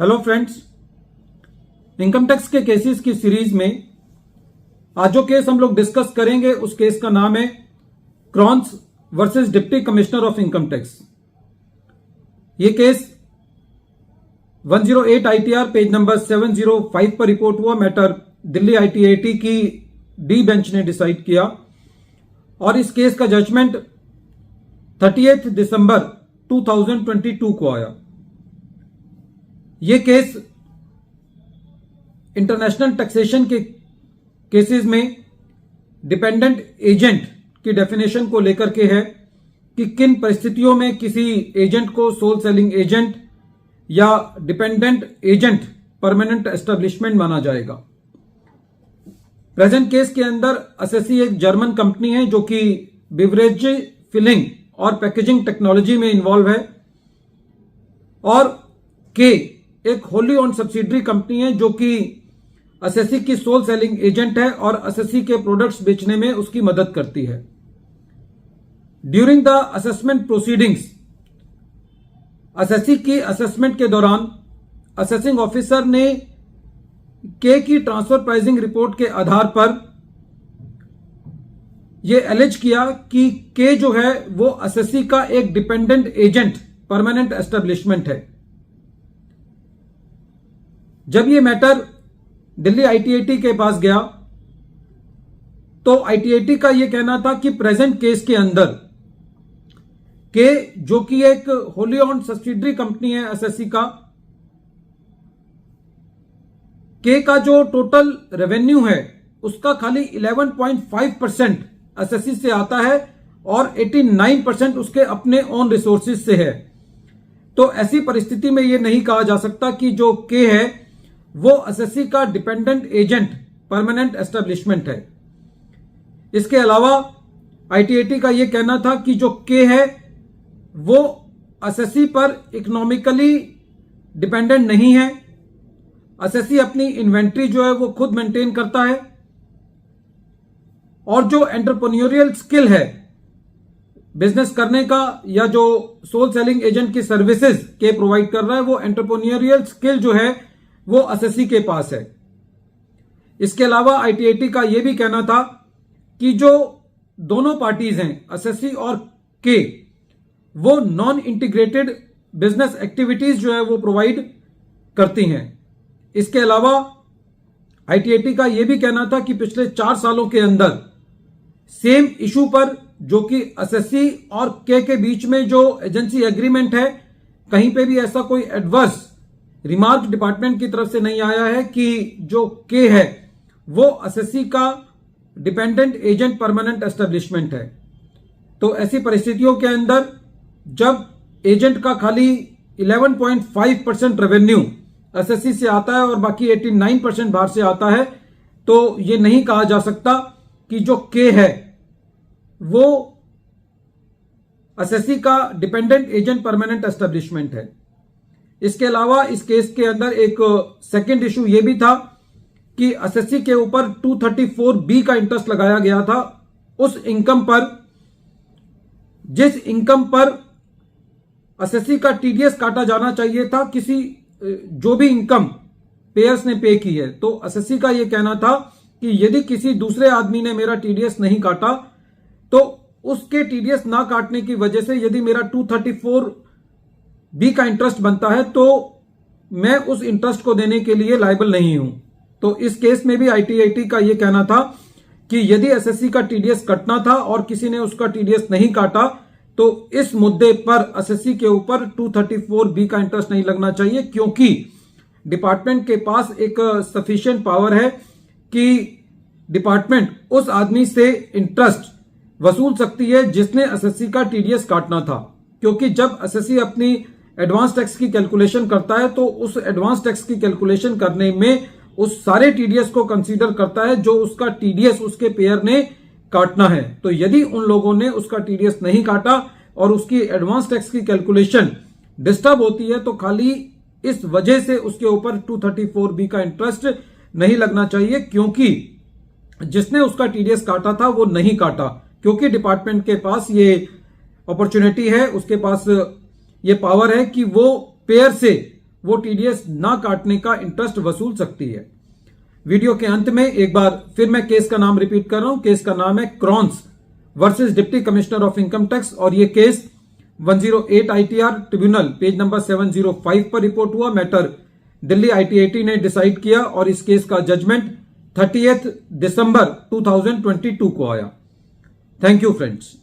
Hello friends, income tax के cases की series में आज जो केस हम लोग डिस्कस करेंगे उस केस का नाम है Krones versus deputy commissioner of income tax. ये केस 108 ITR पेज नंबर 705 पर रिपोर्ट हुआ। मैटर दिल्ली ITAT की डी बेंच ने डिसाइड किया और इस केस का जजमेंट 30 दिसंबर 2022 को आया। ये केस इंटरनेशनल टैक्सेशन के केसेस में डिपेंडेंट एजेंट की डेफिनेशन को लेकर के है कि किन परिस्थितियों में किसी एजेंट को सोल सेलिंग एजेंट या डिपेंडेंट एजेंट परमानेंट एस्टेब्लिशमेंट माना जाएगा। प्रेजेंट केस के अंदर एसएससी एक जर्मन कंपनी है जो कि बिवरेज फिलिंग और पैकेजिंग टेक्नोलॉजी में इन्वॉल्व है, और के एक होली ओन्ड सब्सिडरी कंपनी है जो कि एसएससी की सोल सेलिंग एजेंट है और एसएससी के प्रोडक्ट्स बेचने में उसकी मदद करती है। During the assessment proceedings, SSC की असेसमेंट के दौरान असेसिंग ऑफिसर ने के की ट्रांसफर प्राइसिंग रिपोर्ट के आधार पर यह एलिज किया कि के जो है वो एसएससी का एक डिपेंडेंट एजेंट परमानेंट एस्टेब्लिशमेंट है। जब ये मैटर दिल्ली ITAT के पास गया तो ITAT का यह कहना था कि प्रेजेंट केस के अंदर के जो कि एक होली ओन्ड सब्सिडरी कंपनी है एसएससी का, के का जो टोटल रेवेन्यू है उसका खाली 11.5% एसएससी से आता है और 89% उसके अपने ओन रिसोर्सेज से है। तो ऐसी परिस्थिति में यह नहीं कहा जा सकता कि जो के है वो एसएससी का डिपेंडेंट एजेंट परमानेंट एस्टेब्लिशमेंट है। इसके अलावा ITAT का यह कहना था कि जो के है वो एसएससी पर इकोनॉमिकली डिपेंडेंट नहीं है। एसएससी अपनी इन्वेंट्री जो है वो खुद मेंटेन करता है और जो एंटरप्रेन्योरियल स्किल है बिजनेस करने का या जो सोल सेलिंग एजेंट की सर्विसेज के प्रोवाइड कर रहा है वो एंटरप्रेन्योरियल स्किल जो है वो एसएससी के पास है। इसके अलावा ITAT का यह भी कहना था कि जो दोनों पार्टीज हैं एसएससी और के, वो नॉन इंटीग्रेटेड बिजनेस एक्टिविटीज जो है वो प्रोवाइड करती हैं। इसके अलावा ITAT का यह भी कहना था कि पिछले 4 सालों के अंदर सेम इशू पर जो कि एसएससी और के बीच में जो एजेंसी एग्रीमेंट है, कहीं पे भी ऐसा कोई एडवर्स रिमार्क डिपार्टमेंट की तरफ से नहीं आया है कि जो के है वो एसएससी का डिपेंडेंट एजेंट परमानेंट एस्टेब्लिशमेंट है। तो ऐसी परिस्थितियों के अंदर जब एजेंट का खाली 11.5% रेवेन्यू एसएससी से आता है और बाकी 89% बाहर से आता है, तो ये नहीं कहा जा सकता कि जो के है वो एसएससी का डिपेंडेंट एजेंट परमानेंट एस्टेब्लिशमेंट है। इसके अलावा इस केस के अंदर एक सेकंड इशू यह भी था कि एसएससी के ऊपर 234B का इंटरेस्ट लगाया गया था उस इनकम पर जिस इनकम पर एसएससी का टीडीएस काटा जाना चाहिए था, किसी जो भी इनकम पेयर्स ने पे की है। तो एसएससी का यह कहना था कि यदि किसी दूसरे आदमी ने मेरा टीडीएस नहीं काटा तो उसके टीडीएस ना काटने की वजह से यदि मेरा 234B का इंटरेस्ट बनता है तो मैं उस इंटरेस्ट को देने के लिए लायबल नहीं हूं। तो इस केस में भी ITAT का यह कहना था कि यदि एसएससी का टीडीएस कटना था और किसी ने उसका टीडीएस नहीं काटा तो इस मुद्दे पर एसएससी के ऊपर 234B का इंटरेस्ट नहीं लगना चाहिए, क्योंकि डिपार्टमेंट के पास एक सफिशिएंट पावर है कि डिपार्टमेंट उस आदमी से इंटरेस्ट वसूल सकती है जिसने एसएससी का टीडीएस काटना था। क्योंकि जब एसएससी अपनी एडवांस टैक्स की कैलकुलेशन करता है तो उस एडवांस टैक्स की कैलकुलेशन करने में उस सारे टीडीएस को कंसीडर करता है जो उसका टीडीएस उसके पेयर ने काटना है। तो यदि उन लोगों ने उसका टीडीएस नहीं काटा और उसकी एडवांस टैक्स की कैलकुलेशन डिस्टर्ब होती है तो खाली इस वजह से उसके ऊपर 234B का इंटरेस्ट नहीं लगना चाहिए, क्योंकि जिसने उसका टीडीएस काटा था वो नहीं काटा, क्योंकि डिपार्टमेंट के पास ये अपॉर्चुनिटी है, उसके पास ये पावर है कि वो पेयर से वो टीडीएस ना काटने का इंटरेस्ट वसूल सकती है। वीडियो के अंत में एक बार फिर मैं केस का नाम रिपीट कर रहा हूं। केस का नाम है Krones versus deputy commissioner of income tax और ये case 108 ITR tribunal page number 705 पर रिपोर्ट हुआ। मैटर दिल्ली ITAT ने डिसाइड किया और इस केस का जजमेंट 30 दिसंबर 2022 को आया। Thank you friends.